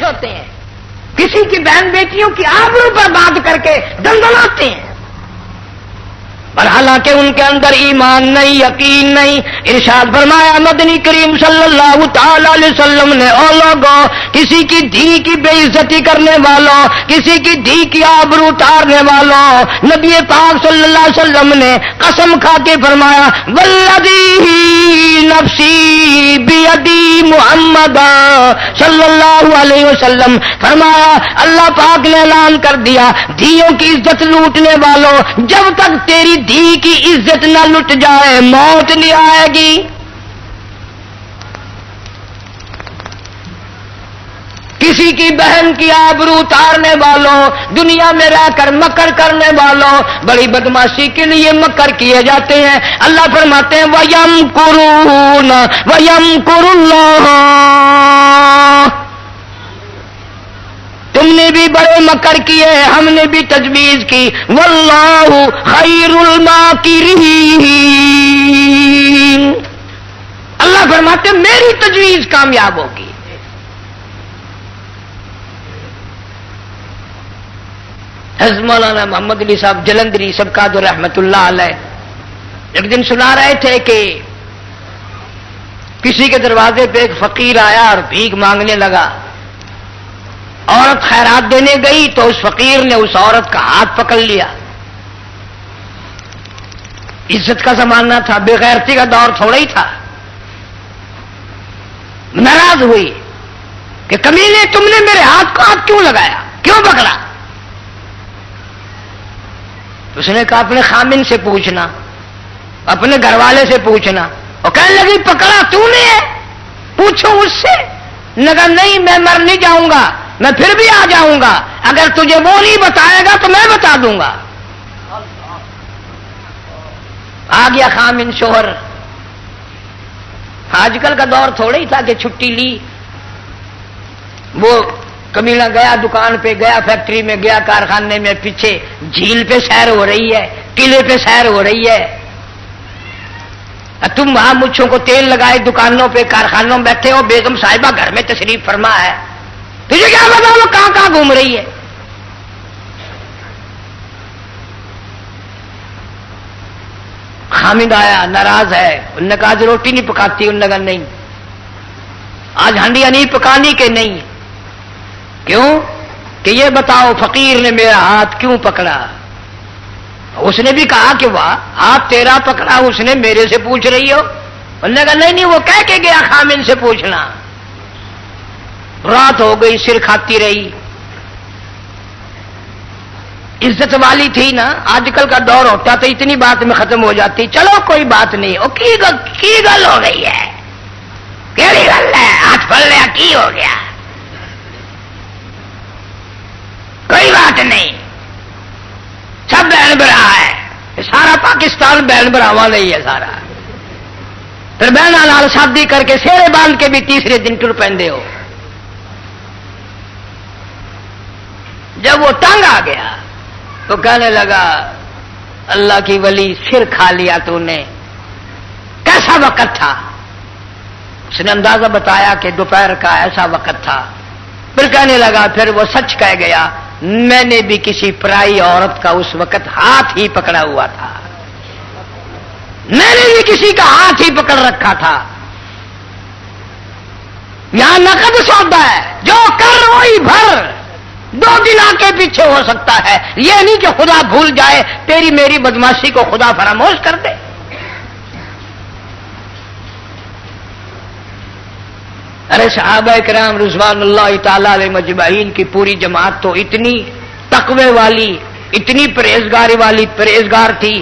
ہوتے ہیں، کسی کی بہن بیٹیوں کی آبرو پر بات کر کے دندلاتے ہیں، اور حالانکہ ان کے اندر ایمان نہیں، یقین نہیں۔ ارشاد فرمایا مدنی کریم صلی اللہ تعالی علیہ وسلم نے، او لوگوں، کسی کی دھی کی بے عزتی کرنے والوں، کسی کی دھی کی آبرو اتارنے والوں، نبی پاک صلی اللہ علیہ وسلم نے قسم کھا کے فرمایا والذی نفسی بیدی محمد صلی اللہ علیہ وسلم، فرمایا اللہ پاک نے اعلان کر دیا دھیوں کی عزت لوٹنے والوں، جب تک تیری دھی کی عزت نہ لٹ جائے موت نہیں آئے گی۔ کسی کی بہن کی آبرو اتارنے والوں، دنیا میں رہ کر مکر کرنے والوں، بڑی بدماشی کے لیے مکر کیے جاتے ہیں۔ اللہ فرماتے ہیں وَيَمْكُرُونَ وَيَمْكُرُ اللَّهُ، تم نے بھی بڑے مکر کیے، ہم نے بھی تجویز کی، واللہ خیر الماکرین، اللہ فرماتے ہیں میری تجویز کامیاب ہوگی۔ حضرت مولانا محمد علی صاحب جلندری سبقات رحمت اللہ علیہ ایک دن سنا رہے تھے کہ کسی کے دروازے پہ ایک فقیر آیا اور بھیک مانگنے لگا، عورت خیرات دینے گئی تو اس فقیر نے اس عورت کا ہاتھ پکڑ لیا۔ عزت کا زمانہ تھا، بے غیرتی کا دور تھوڑا ہی تھا۔ ناراض ہوئی کہ کمینے تم نے میرے ہاتھ کو ہاتھ کیوں لگایا، کیوں پکڑا؟ اس نے کہا اپنے خامن سے پوچھنا، اپنے گھر والے سے پوچھنا۔ اور کہنے لگی پکڑا تو نے ہے، پوچھو اس سے۔ نے کہا نہیں میں مر نہیں جاؤں گا، میں پھر بھی آ جاؤں گا، اگر تجھے وہ نہیں بتائے گا تو میں بتا دوں گا۔ آ گیا خامن شوہر۔ آج کل کا دور تھوڑا ہی تھا کہ چھٹی لی، وہ کمینہ گیا دکان پہ گیا، فیکٹری میں گیا، کارخانے میں، پیچھے جھیل پہ سیر ہو رہی ہے، قلعے پہ سیر ہو رہی ہے، تم وہاں مچھوں کو تیل لگائے دکانوں پہ کارخانوں میں بیٹھے ہو، بیگم صاحبہ گھر میں تشریف فرما ہے، تجھے کیا پتا وہ کہاں کہاں گھوم رہی ہے؟ خامد آیا ناراض ہے، انہوں نے کہا آج روٹی نہیں پکاتی، انہوں نے کہا نہیں آج ہنڈیاں نہیں پکانی کہ نہیں، کیوں کہ یہ بتاؤ فقیر نے میرا ہاتھ کیوں پکڑا؟ اس نے بھی کہا کہ واہ ہاتھ تیرا پکڑا، اس نے میرے سے پوچھ رہی ہو؟ انہوں نے کہا نہیں وہ کہہ کے گیا خامن سے پوچھنا۔ رات ہو گئی، سر کھاتی رہی، عزت والی تھی نا، آج کل کا دور ہوتا تو اتنی بات میں ختم ہو جاتی، چلو کوئی بات نہیں، وہ کی گل ہو گئی ہے، کیڑی گل ہے، ہاتھ پڑ لیا کی ہو گیا، کوئی بات نہیں، سب بہن برا ہے، سارا پاکستان بہن براوا نہیں ہے سارا۔ پھر بہنوں نال شادی کر کے سیرے باندھ کے بھی تیسرے دن ٹر پیندے ہو۔ جب وہ تنگ آ گیا تو کہنے لگا اللہ کی ولی سر کھا لیا تو نے، کیسا وقت تھا؟ اس نے اندازہ بتایا کہ دوپہر کا ایسا وقت تھا۔ پھر کہنے لگا پھر وہ سچ کہہ گیا، میں نے بھی کسی پرائی عورت کا اس وقت ہاتھ ہی پکڑا ہوا تھا، میں نے بھی کسی کا ہاتھ ہی پکڑ رکھا تھا۔ یہاں نقد سودا ہے، جو کر وہی بھر، 2 دن آ کے پیچھے ہو سکتا ہے، یہ نہیں کہ خدا بھول جائے، تیری میری بدماشی کو خدا فراموش کر دے۔ ارے صحابہ کرام رضوان اللہ تعالی علیہ مجمعین کی پوری جماعت تو اتنی تقوی والی، اتنی پرہیزگار تھی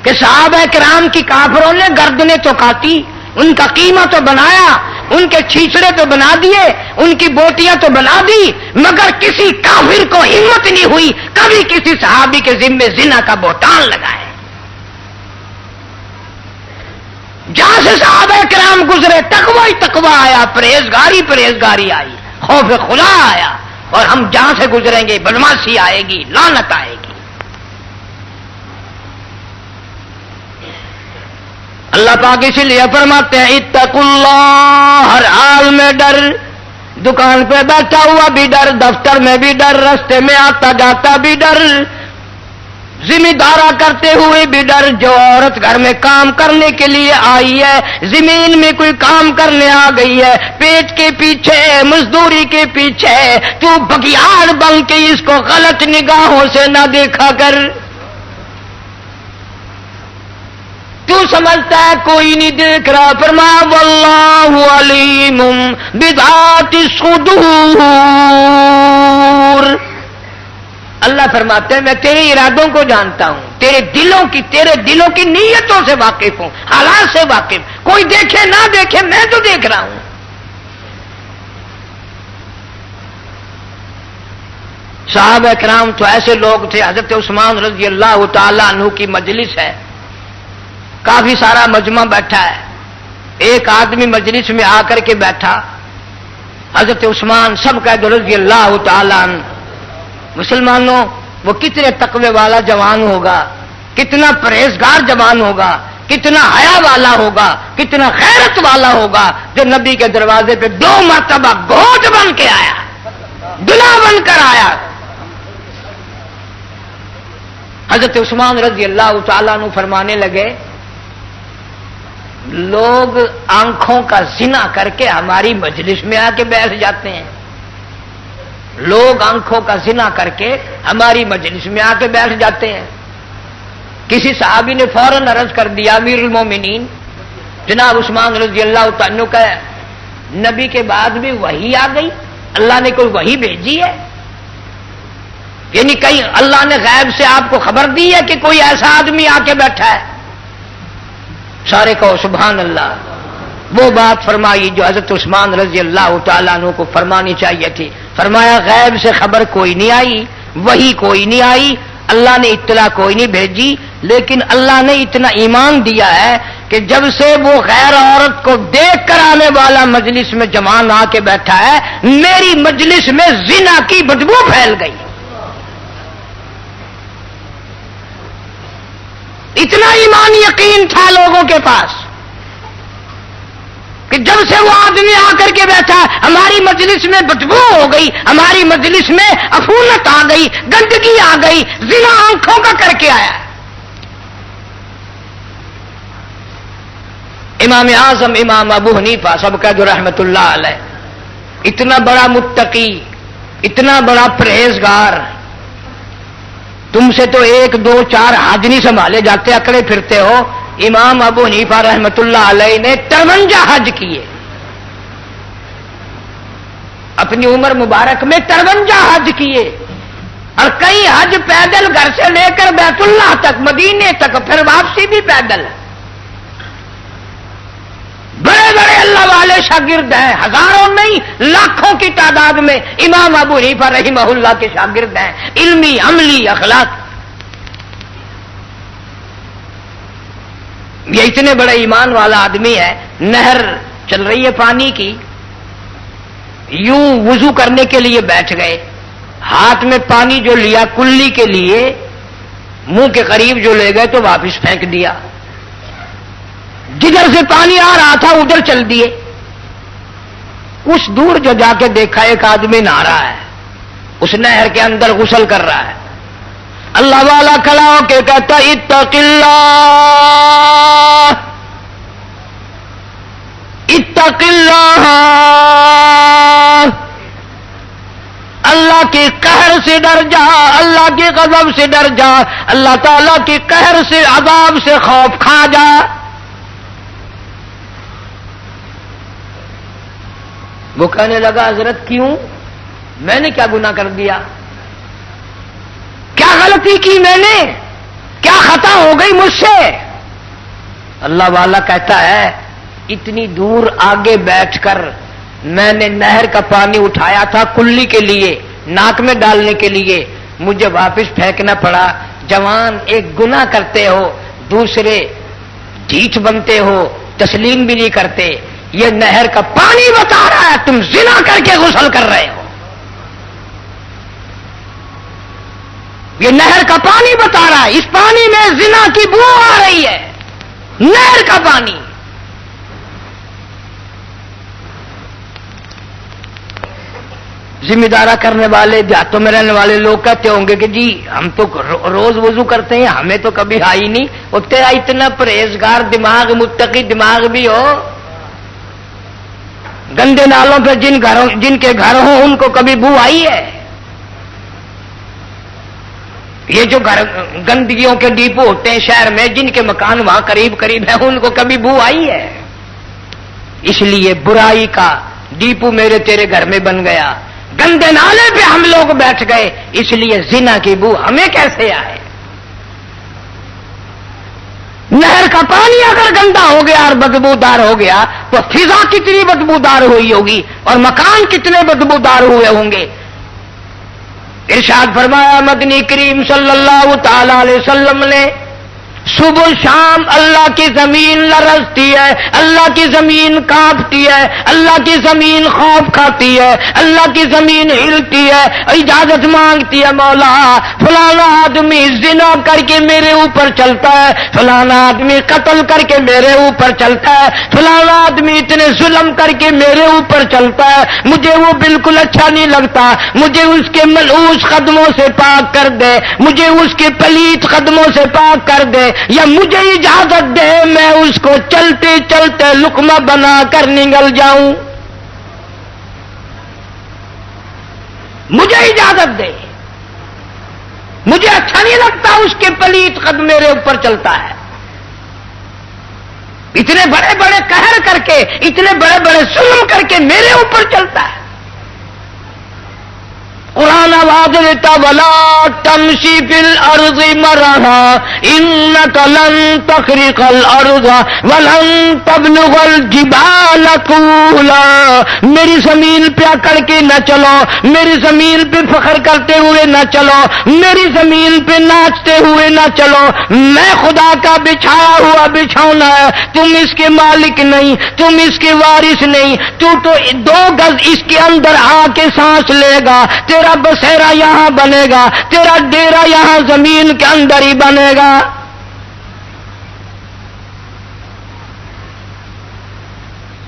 کہ صحابہ کرام کی کافروں نے گردنیں تو کاٹی، ان کا قیمہ تو بنایا، ان کے چھیچڑے تو بنا دیے، ان کی بوٹیاں تو بنا دی، مگر کسی کافر کو ہمت نہیں ہوئی کبھی کسی صحابی کے ذمے زنا کا بہتان لگائے۔ جہاں سے صحابہ کرام گزرے تقوی ہی تقوی آیا، پرہیزگاری آئی، خوف خدا آیا، اور ہم جہاں سے گزریں گے بدماشی آئے گی، لعنت آئے گی۔ اللہ پاک اسی لیے فرماتے ہیں اتقوا اللہ، ہر حال میں ڈر دکان پہ بیٹھا ہوا بھی ڈر، دفتر میں بھی ڈر، راستے میں آتا جاتا بھی ڈر، ذمہ دارا کرتے ہوئے بھی ڈر۔ جو عورت گھر میں کام کرنے کے لیے آئی ہے، زمین میں کوئی کام کرنے آ گئی ہے، پیٹ کے پیچھے، مزدوری کے پیچھے، تو بگیاڑ بن کے اس کو غلط نگاہوں سے نہ دیکھا کر۔ تو سمجھتا ہے کوئی نہیں دیکھ رہا، فرمایا واللہ علیم بذات الصدور۔ اللہ فرماتے ہیں میں تیرے ارادوں کو جانتا ہوں، تیرے دلوں کی نیتوں سے واقف ہوں، حالات سے واقف۔ کوئی دیکھے نہ دیکھے میں تو دیکھ رہا ہوں۔ صحابہ کرام تو ایسے لوگ تھے، حضرت عثمان رضی اللہ تعالی عنہ کی مجلس ہے، کافی سارا مجمع بیٹھا ہے، ایک آدمی مجلس میں آ کر کے بیٹھا، حضرت عثمان سب کا رضی اللہ تعالی عنہ۔ مسلمانوں وہ کتنے تقوی والا جوان ہوگا، کتنا پرہیزگار جوان ہوگا، کتنا حیا والا ہوگا، کتنا غیرت والا ہوگا، جو نبی کے دروازے پہ 2 مرتبہ گھوٹ بن کے آیا، دلہا بن کر آیا۔ حضرت عثمان رضی اللہ تعالیٰ عنہ فرمانے لگے لوگ آنکھوں کا زنا کر کے ہماری مجلس میں آ کے بیٹھ جاتے ہیں، لوگ آنکھوں کا زنا کر کے ہماری مجلس میں آ کے بیٹھ جاتے ہیں۔ کسی صحابی نے فوراً عرض کر دیا امیر المومنین جناب عثمان رضی اللہ تعالیٰ عنہ کا نبی کے بعد بھی وحی آ گئی، اللہ نے کوئی وحی بھیجی ہے؟ یعنی کہیں اللہ نے غیب سے آپ کو خبر دی ہے کہ کوئی ایسا آدمی آ کے بیٹھا ہے؟ سارے کہو سبحان اللہ۔ وہ بات فرمائی جو حضرت عثمان رضی اللہ تعالیٰ عنہ کو فرمانی چاہیے تھی۔ فرمایا غیب سے خبر کوئی نہیں آئی، وحی کوئی نہیں آئی، اللہ نے اطلاع کوئی نہیں بھیجی، لیکن اللہ نے اتنا ایمان دیا ہے کہ جب سے وہ غیر عورت کو دیکھ کر آنے والا مجلس میں جوان آ کے بیٹھا ہے، میری مجلس میں زنا کی بدبو پھیل گئی۔ اتنا ایمان یقین تھا لوگوں کے پاس کہ جب سے وہ آدمی آ کر کے بیٹھا ہماری مجلس میں بدبو ہو گئی، ہماری مجلس میں عفونت آ گئی، گندگی آ گئی، زنا آنکھوں کا کر کے آیا۔ امام اعظم امام ابو حنیفہ سب کا جو رحمت اللہ علیہ، اتنا بڑا متقی، اتنا بڑا پرہیزگار، تم سے تو 1 2 4 حج نہیں سنبھالے جاتے، اکڑے پھرتے ہو۔ امام ابو حنیفہ رحمت اللہ علیہ نے 53 حج کیے، اپنی عمر مبارک میں 53 حج کیے، اور کئی حج پیدل گھر سے لے کر بیت اللہ تک، مدینے تک، پھر واپسی بھی پیدل۔ بڑے بڑے اللہ والے شاگرد ہیں، ہزاروں نہیں لاکھوں کی تعداد میں امام ابو حنیفہ رحمہ اللہ کے شاگرد ہیں، علمی عملی اخلاق۔ یہ اتنے بڑے ایمان والا آدمی ہے، نہر چل رہی ہے پانی کی، یوں وضو کرنے کے لیے بیٹھ گئے، ہاتھ میں پانی جو لیا کلی کے لیے، منہ کے قریب جو لے گئے تو واپس پھینک دیا، جدھر سے پانی آ رہا تھا ادھر چل دیے۔ کچھ دور جو جا کے دیکھا ایک آدمی نہا رہا ہے، اس نہر کے اندر غسل کر رہا ہے، اللہ والا کھڑا ہو کے کہتا اتق اللہ اتق اللہ، اللہ کے قہر سے ڈر جا، اللہ کے غضب سے ڈر جا، اللہ تعالی کے قہر سے عذاب سے خوف کھا جا۔ وہ کہنے لگا حضرت کیوں؟ میں نے کیا گناہ کر دیا؟ کیا غلطی کی میں نے؟ کیا خطا ہو گئی مجھ سے؟ اللہ والا کہتا ہے اتنی دور آگے بیٹھ کر میں نے نہر کا پانی اٹھایا تھا کلی کے لیے، ناک میں ڈالنے کے لیے، مجھے واپس پھینکنا پڑا۔ جوان ایک گناہ کرتے ہو، دوسرے ڈھیٹ بنتے ہو، تسلیم بھی نہیں کرتے۔ یہ نہر کا پانی بتا رہا ہے تم زنا کر کے غسل کر رہے ہو، یہ نہر کا پانی بتا رہا ہے، اس پانی میں زنا کی بو آ رہی ہے، نہر کا پانی۔ ذمہ دارہ کرنے والے دیہاتوں میں رہنے والے لوگ کہتے ہوں گے کہ جی ہم تو روز وضو کرتے ہیں، ہمیں تو کبھی آئی نہیں۔ وہ تیرا اتنا پرہیزگار دماغ، متقی دماغ بھی ہو، گندے نالوں پہ جن کے گھر ہوں ان کو کبھی بو آئی ہے؟ یہ جو گندگیوں کے ڈیپو ہوتے ہیں شہر میں، جن کے مکان وہاں قریب قریب ہیں، ان کو کبھی بو آئی ہے؟ اس لیے برائی کا ڈیپو میرے تیرے گھر میں بن گیا، گندے نالے پہ ہم لوگ بیٹھ گئے، اس لیے زنا کی بو ہمیں کیسے آئے؟ نہر کا پانی اگر گندا ہو گیا اور بدبودار ہو گیا تو فضا کتنی بدبودار ہوئی ہوگی اور مکان کتنے بدبودار ہوئے ہوں گے۔ ارشاد فرمایا مدنی کریم صلی اللہ تعالی علیہ وسلم نے، صبح شام اللہ کی زمین لرزتی ہے، اللہ کی زمین کانپتی ہے، اللہ کی زمین خوف کھاتی ہے، اللہ کی زمین ہلتی ہے، اجازت مانگتی ہے، مولا فلانا آدمی زنا کر کے میرے اوپر چلتا ہے، فلانا آدمی قتل کر کے میرے اوپر چلتا ہے، فلانا آدمی اتنے ظلم کر کے میرے اوپر چلتا ہے، مجھے وہ بالکل اچھا نہیں لگتا، مجھے اس کے ملعوس قدموں سے پاک کر دے، مجھے اس کے پلیت قدموں سے پاک کر دے، یا مجھے اجازت دے میں اس کو چلتے چلتے لقمہ بنا کر نگل جاؤں، مجھے اجازت دے، مجھے اچھا نہیں لگتا اس کے پلیت قدم میرے اوپر چلتا ہے۔ اتنے بڑے بڑے قہر کر کے، اتنے بڑے بڑے ظلم کر کے میرے اوپر چلتا ہے۔ قرآن آواز دیتا ولا تمشی فی الارض مرحا انک لن تخرق الارض ولن تبلغ الجبال طولا، میری زمین پہ اکڑ کے نہ چلو، میری زمین پہ فخر کرتے ہوئے نہ چلو، میری زمین پہ ناچتے ہوئے نہ چلو، میں خدا کا بچھایا ہوا بچھونا ہے، تم اس کے مالک نہیں، تم اس کے وارث نہیں، تو 2 گز اس کے اندر آ کے سانس لے گا، تیرا بسیرا یہاں بنے گا، تیرا ڈیرا یہاں زمین کے اندر ہی بنے گا۔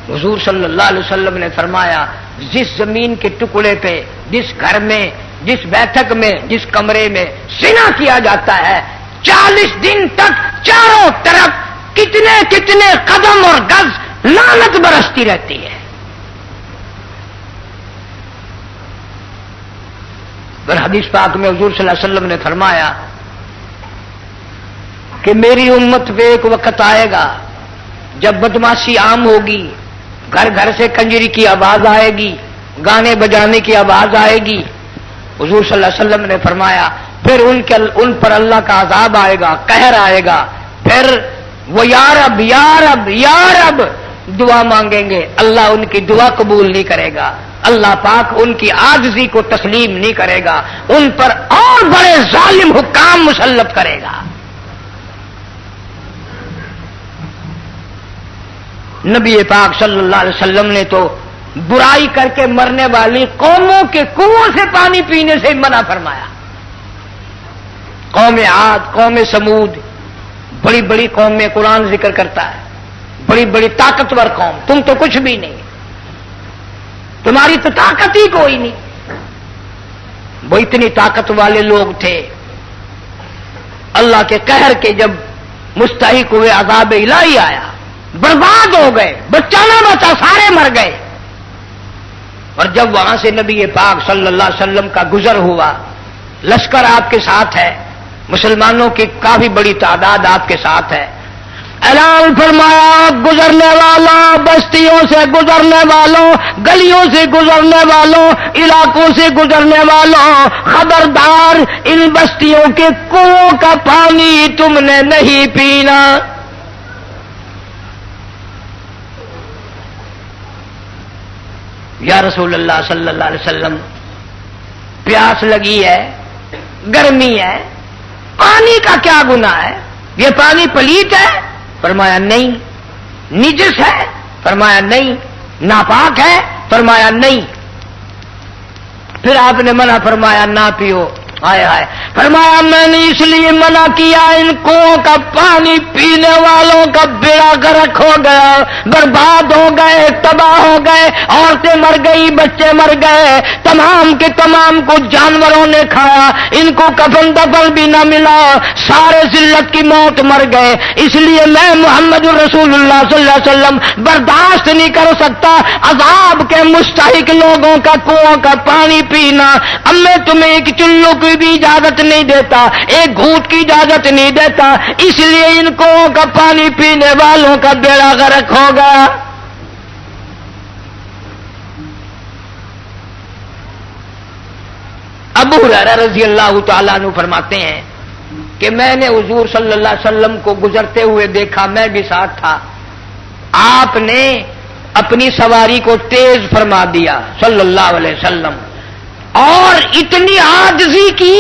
حضور صلی اللہ علیہ وسلم نے فرمایا جس زمین کے ٹکڑے پہ، جس گھر میں، جس بیٹھک میں، جس کمرے میں زنا کیا جاتا ہے، 40 دن تک چاروں طرف کتنے کتنے قدم اور گز لعنت برستی رہتی ہے۔ اور حدیث پاک میں حضور صلی اللہ علیہ وسلم نے فرمایا کہ میری امت پہ ایک وقت آئے گا جب بدماشی عام ہوگی، گھر گھر سے کنجری کی آواز آئے گی، گانے بجانے کی آواز آئے گی۔ حضور صلی اللہ علیہ وسلم نے فرمایا پھر ان پر اللہ کا عذاب آئے گا، قہر آئے گا، پھر وہ یا رب یا رب یا رب دعا مانگیں گے، اللہ ان کی دعا قبول نہیں کرے گا، اللہ پاک ان کی عاجزی کو تسلیم نہیں کرے گا، ان پر اور بڑے ظالم حکام مسلط کرے گا۔ نبی پاک صلی اللہ علیہ وسلم نے تو برائی کر کے مرنے والی قوموں کے کنووں سے پانی پینے سے منع فرمایا۔ قوم عاد، قوم سمود، بڑی بڑی قوم میں قرآن ذکر کرتا ہے، بڑی بڑی طاقتور قوم، تم تو کچھ بھی نہیں، تمہاری تو طاقت ہی کوئی نہیں۔ وہ اتنی طاقت والے لوگ تھے، اللہ کے قہر کے جب مستحق ہوئے، عذاب الہی آیا، برباد ہو گئے، بچہ نہ بچا، سارے مر گئے۔ اور جب وہاں سے نبی پاک صلی اللہ علیہ وسلم کا گزر ہوا، لشکر آپ کے ساتھ ہے، مسلمانوں کی کافی بڑی تعداد آپ کے ساتھ ہے، اعلان فرمایا گزرنے والوں، بستیوں سے گزرنے والوں، گلیوں سے گزرنے والوں، علاقوں سے گزرنے والوں، خبردار ان بستیوں کے کنووں کا پانی تم نے نہیں پینا۔ یا رسول اللہ صلی اللہ علیہ وسلم، پیاس لگی ہے، گرمی ہے، پانی کا کیا گناہ ہے؟ یہ پانی پلیت ہے؟ فرمایا نہیں۔ نجس ہے؟ فرمایا نہیں۔ ناپاک ہے؟ فرمایا نہیں۔ پھر آپ نے منع فرمایا نہ پیو، آئے آئے فرمایا میں نے اس لیے منع کیا ان کنووں کا پانی پینے والوں کا بیڑا غرق ہو گیا، برباد ہو گئے، تباہ ہو گئے، عورتیں مر گئی، بچے مر گئے، تمام کے تمام کو جانوروں نے کھایا، ان کو کفن دفن بھی نہ ملا، سارے ذلت کی موت مر گئے۔ اس لیے میں محمد رسول اللہ صلی اللہ علیہ وسلم برداشت نہیں کر سکتا عذاب کے مستحق لوگوں کا کنووں کا پانی پینا۔ اب میں تمہیں ایک چلو کی بھی اجازت نہیں دیتا، ایک گھونٹ کی اجازت نہیں دیتا، اس لیے ان کنووں کا پانی پینے والوں کا بیڑا غرق ہو گیا۔ ابو ہریرہ رضی اللہ تعالیٰ عنہ فرماتے ہیں کہ میں نے حضور صلی اللہ علیہ وسلم کو گزرتے ہوئے دیکھا، میں بھی ساتھ تھا، آپ نے اپنی سواری کو تیز فرما دیا صلی اللہ علیہ وسلم، اور اتنی عاجزی کی،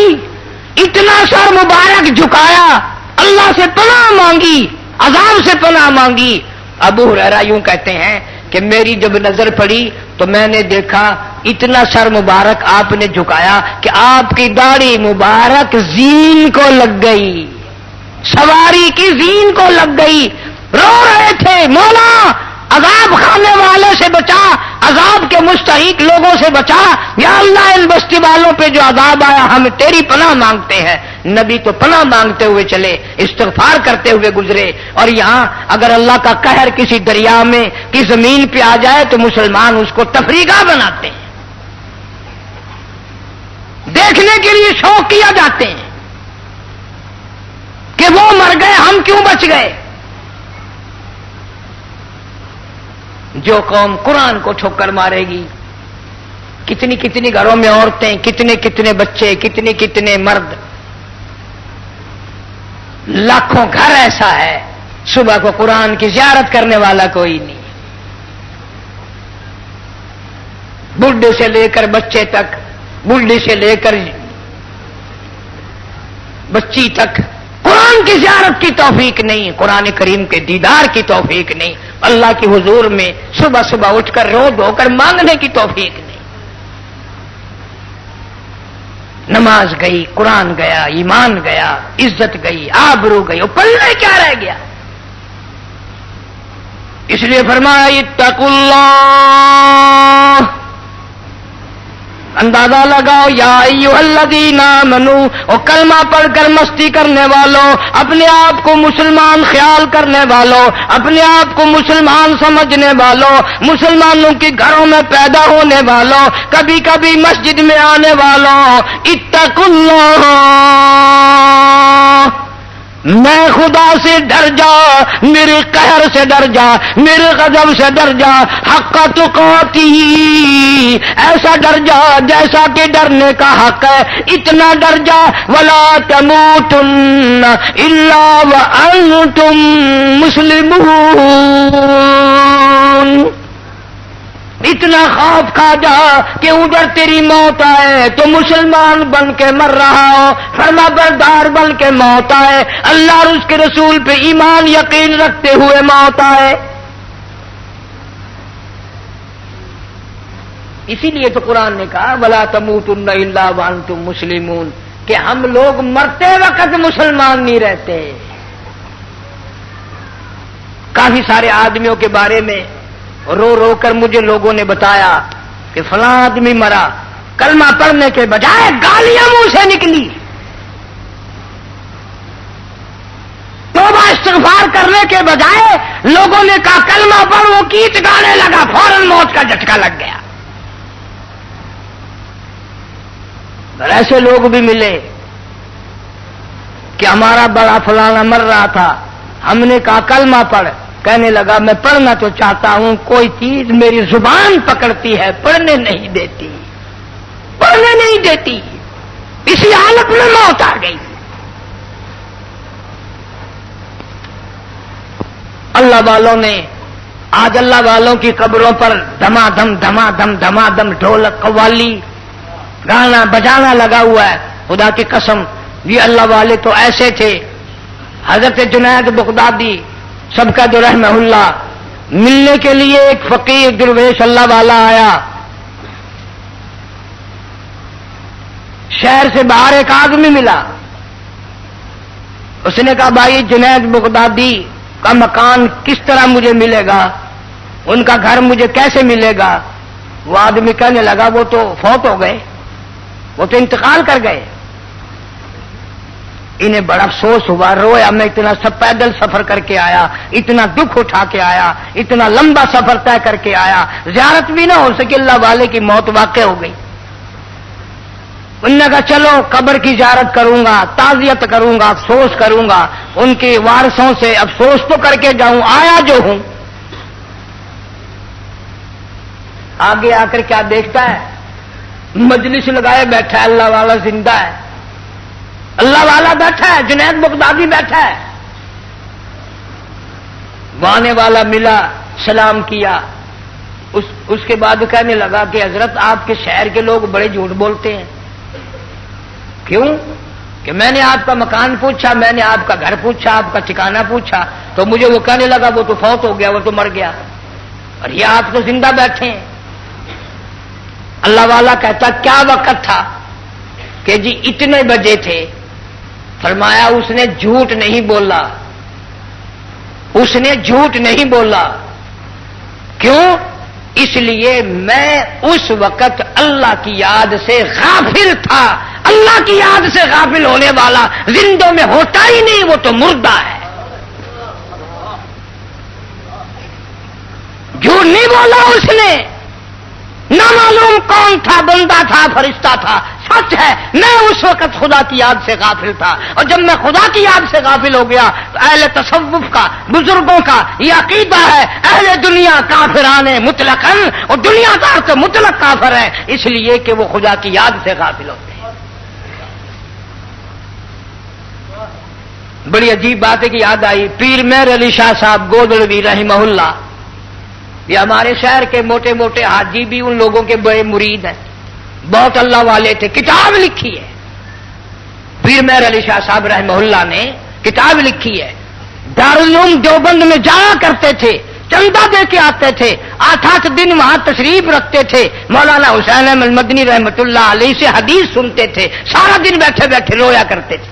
اتنا سر مبارک جھکایا، اللہ سے پناہ مانگی، عذاب سے پناہ مانگی۔ ابو ہریرہ یوں کہتے ہیں کہ میری جب نظر پڑی تو میں نے دیکھا اتنا سر مبارک آپ نے جھکایا کہ آپ کی داڑھی مبارک زین کو لگ گئی، سواری کی زین کو لگ گئی، رو رہے تھے مولا عذاب کھانے والے سے بچا، عذاب کے مستحق لوگوں سے بچا، یا اللہ ان بستی والوں پہ جو عذاب آیا ہم تیری پناہ مانگتے ہیں۔ نبی تو پناہ مانگتے ہوئے چلے، استغفار کرتے ہوئے گزرے، اور یہاں اگر اللہ کا قہر کسی دریا میں کی زمین پہ آ جائے تو مسلمان اس کو تفریح بناتے ہیں، دیکھنے کے لیے شوق کیا جاتے ہیں کہ وہ مر گئے ہم کیوں بچ گئے۔ جو قوم قرآن کو ٹھوکر مارے گی، کتنی کتنی گھروں میں عورتیں، کتنے کتنے بچے، کتنے کتنے مرد، لاکھوں گھر ایسا ہے صبح کو قرآن کی زیارت کرنے والا کوئی نہیں، بوڑھے سے لے کر بچے تک، بوڑھے سے لے کر بچی تک، قرآن کی زیارت کی توفیق نہیں، قرآن کریم کے دیدار کی توفیق نہیں، اللہ کی حضور میں صبح صبح اٹھ کر رو دھو کر مانگنے کی توفیق نہیں۔ نماز گئی، قرآن گیا، ایمان گیا، عزت گئی، آبرو گئی، پلے کیا رہ گیا؟ اس لیے فرمایا اتقوا اللہ، اندازہ لگاؤ یا ایھا الذین آمنوا، اور کلمہ پڑھ کر مستی کرنے والوں، اپنے آپ کو مسلمان خیال کرنے والوں، اپنے آپ کو مسلمان سمجھنے والوں، مسلمانوں کے گھروں میں پیدا ہونے والوں، کبھی کبھی مسجد میں آنے والوں، اتقوا اللہ، میں خدا سے ڈر جا، میرے قہر سے ڈر جا، میرے غضب سے ڈر جا، حق تقاتی، ایسا ڈر جا جیسا کہ ڈرنے کا حق ہے، اتنا ڈر جا، ولا تموتن الا وانتم مسلمون، اتنا خوف کھا جا کہ ادھر تیری موت آئے تو مسلمان بن کے مر رہا ہو، فرما بردار بن کے موت آئے، اللہ اور اس کے رسول پہ ایمان یقین رکھتے ہوئے موت آئے۔ اسی لیے تو قرآن نے کہا ولا تموتن الا وانتم مسلمون، کہ ہم لوگ مرتے وقت مسلمان نہیں رہتے۔ کافی سارے آدمیوں کے بارے میں رو رو کر مجھے لوگوں نے بتایا کہ فلاں آدمی مرا، کلمہ پڑھنے کے بجائے گالیاں منہ سے نکلی، توبہ استغفار کرنے کے بجائے لوگوں نے کہا کلمہ پڑھ، وہ گیت گانے لگا، فوراً موت کا جھٹکا لگ گیا۔ اور ایسے لوگ بھی ملے کہ ہمارا بڑا فلانا مر رہا تھا، ہم نے کہا کلمہ پڑھ، کہنے لگا میں پڑھنا تو چاہتا ہوں، کوئی چیز میری زبان پکڑتی ہے، پڑھنے نہیں دیتی، پڑھنے نہیں دیتی، اسی حالت میں موت آ گئی۔ اللہ والوں نے آج اللہ والوں کی قبروں پر دھما دھم دھما دھم دھما دھم ڈھولک قوالی گانا بجانا لگا ہوا ہے۔ خدا کی قسم یہ اللہ والے تو ایسے تھے۔ حضرت جنید بغدادی سب کا جو رحمہ اللہ، ملنے کے لیے ایک فقیر درویش اللہ والا آیا، شہر سے باہر ایک آدمی ملا. اس نے کہا بھائی جنید بغدادی کا مکان کس طرح مجھے ملے گا, ان کا گھر مجھے کیسے ملے گا؟ وہ آدمی کہنے لگا وہ تو فوت ہو گئے, وہ تو انتقال کر گئے. انہیں بڑا افسوس ہوا, رویا, میں اتنا سب پیدل سفر کر کے آیا, اتنا دکھ اٹھا کے آیا, اتنا لمبا سفر طے کر کے آیا, زیارت بھی نہ ہو سکی, اللہ والے کی موت واقع ہو گئی. انہوں نے کہا چلو قبر کی زیارت کروں گا, تعزیت کروں گا, افسوس کروں گا, ان کے وارثوں سے افسوس تو کر کے جاؤں, آیا جو ہوں. آگے آ کر کیا دیکھتا ہے, مجلس لگائے بیٹھا ہے, اللہ والا زندہ ہے, اللہ والا بیٹھا ہے, جنید بغدادی بیٹھا ہے. آنے والا ملا, سلام کیا, اس کے بعد کہنے لگا کہ حضرت آپ کے شہر کے لوگ بڑے جھوٹ بولتے ہیں. کیوں؟ کہ میں نے آپ کا مکان پوچھا, میں نے آپ کا گھر پوچھا, آپ کا ٹھکانہ پوچھا, تو مجھے وہ کہنے لگا وہ تو فوت ہو گیا, وہ تو مر گیا, اور یہ آپ تو زندہ بیٹھے ہیں. اللہ والا کہتا کیا وقت تھا؟ کہ جی اتنے بجے تھے. فرمایا اس نے جھوٹ نہیں بولا, اس نے جھوٹ نہیں بولا. کیوں؟ اس لیے میں اس وقت اللہ کی یاد سے غافل تھا. اللہ کی یاد سے غافل ہونے والا زندوں میں ہوتا ہی نہیں, وہ تو مردہ ہے. جھوٹ نہیں بولا اس نے, نہ معلوم کون تھا, بندہ تھا, فرشتہ تھا, سچ ہے میں اس وقت خدا کی یاد سے غافل تھا. اور جب میں خدا کی یاد سے غافل ہو گیا تو اہل تصوف کا, بزرگوں کا یہ عقیدہ ہے, اہل دنیا کافران مطلقاً, اور دنیا دار تو مطلق کافر ہے, اس لیے کہ وہ خدا کی یاد سے غافل ہوتے ہیں. بڑی عجیب بات ہے کہ یاد آئی, پیر مہر علی شاہ صاحب گودڑوی رحمہ اللہ, یہ ہمارے شہر کے موٹے موٹے حاجی بھی ان لوگوں کے بڑے مرید ہیں, بہت اللہ والے تھے. کتاب لکھی ہے پیر مہر علی شاہ صاحب رحمہ اللہ نے, کتاب لکھی ہے. دارالعلوم دیوبند میں جایا کرتے تھے, چندہ دے کے آتے تھے, 8 دن وہاں تشریف رکھتے تھے. مولانا حسین احمد مدنی رحمۃ اللہ علیہ سے حدیث سنتے تھے, سارا دن بیٹھے بیٹھے رویا کرتے تھے.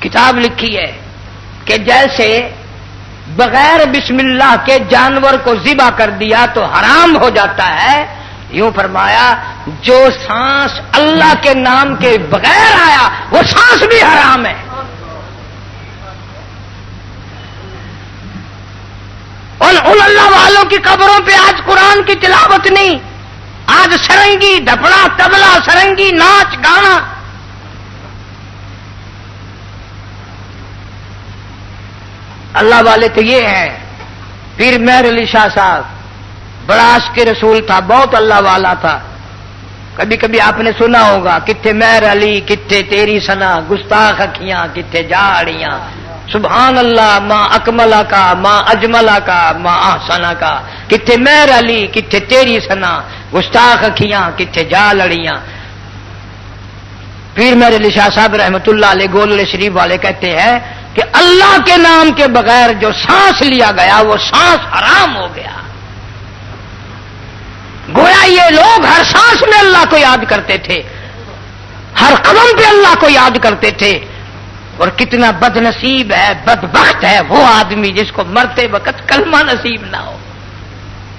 کتاب لکھی ہے کہ جیسے بغیر بسم اللہ کے جانور کو ذبح کر دیا تو حرام ہو جاتا ہے, یوں فرمایا جو سانس اللہ کے نام کے بغیر آیا وہ سانس بھی حرام ہے. ان اللہ والوں کی قبروں پہ آج قرآن کی تلاوت نہیں, آج سرنگی, ڈھپڑا, تبلا, سرنگی, ناچ گانا. اللہ والے تو یہ ہیں. پیر مہر علی شاہ صاحب بڑا عاشق رسول تھا, بہت اللہ والا تھا. کبھی کبھی آپ نے سنا ہوگا کتھے مہر علی کتھے تیری سنا, گستاخ اکھیاں کتھے جاڑیاں, سبحان اللہ ماں اکملا کا, ماں اجملا کا, ماں احسنا کا. کتھے مہر علی کتھے تیری سنا, گستاخ اکھیاں کتھے جا لڑیاں. پیر مہر علی شاہ صاحب رحمۃ اللہ علیہ گولڑے شریف والے کہتے ہیں کہ اللہ کے نام کے بغیر جو سانس لیا گیا وہ سانس حرام ہو گیا. گویا یہ لوگ ہر سانس میں اللہ کو یاد کرتے تھے, ہر قدم پہ اللہ کو یاد کرتے تھے. اور کتنا بد نصیب ہے, بدبخت ہے وہ آدمی جس کو مرتے وقت کلمہ نصیب نہ ہو,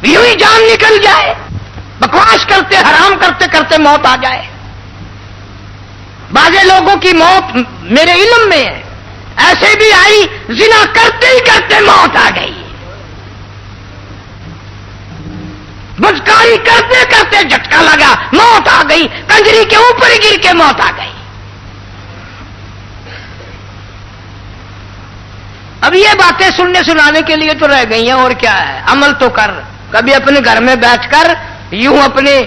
یوں ہی جان نکل جائے, بکواس کرتے حرام کرتے کرتے موت آ جائے. بعض لوگوں کی موت میرے علم میں ہے, ایسے بھی آئی زنا کرتے ہی کرتے موت آ گئی, بدکاری کرتے کرتے جھٹکا لگا موت آ گئی, کنجری کے اوپر ہی گر کے موت آ گئی. اب یہ باتیں سننے سنانے کے لیے تو رہ گئی ہیں, اور کیا ہے, عمل تو کر. کبھی اپنے گھر میں بیٹھ کر یوں اپنے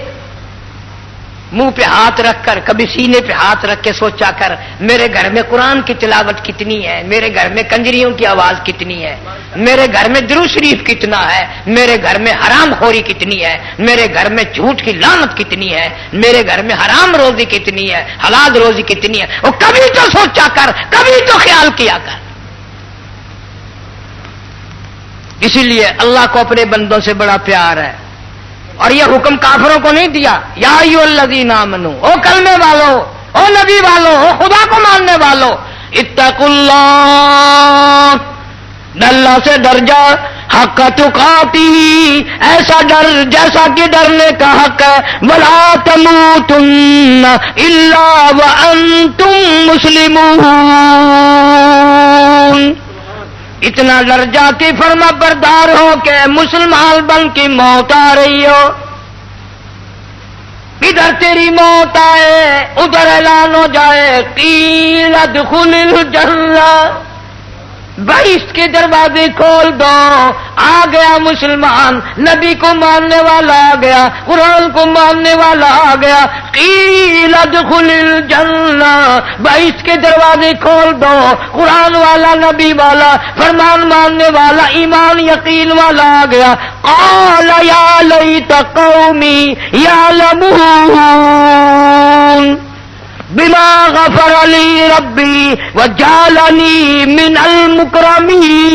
منہ پہ ہاتھ رکھ کر, کبھی سینے پہ ہاتھ رکھ کے سوچا کر میرے گھر میں قرآن کی تلاوت کتنی ہے, میرے گھر میں کنجریوں کی آواز کتنی ہے, میرے گھر میں درود شریف کتنا ہے, میرے گھر میں حرام خوری کتنی ہے, میرے گھر میں جھوٹ کی لعنت کتنی ہے, میرے گھر میں حرام روزی کتنی ہے, حلال روزی کتنی ہے. وہ کبھی تو سوچا کر, کبھی تو خیال کیا کر. اسی لیے اللہ کو اپنے بندوں سے بڑا پیار ہے. اور یہ حکم کافروں کو نہیں دیا، یا ایھا الذین آمنو، او کلمے والو، او نبی والو، او خدا کو ماننے والو، اتقوا اللہ، اللہ سے ڈر جا، حق تقاتی، ایسا ڈر جیسا کہ ڈرنے کا حق ہے، ولا تموتن الا وانتم مسلمون، اتنا ڈر جا کہ فرما بردار ہو کہ مسلمان بن کی موت آ رہی ہو، ادھر تیری موت آئے ادھر اعلان ہو جائے قیل ادخل الجنہ، بہشت کے دروازے کھول دو، آ گیا مسلمان، نبی کو ماننے والا آ گیا، قرآن کو ماننے والا آ گیا، قیل ادخل الجنہ، بہشت کے دروازے کھول دو، قرآن والا، نبی والا، فرمان ماننے والا، ایمان یقین والا آ گیا، قال یا لیت قومی یعلمون بما غفر لی ربی وجعلنی من المکرمین۔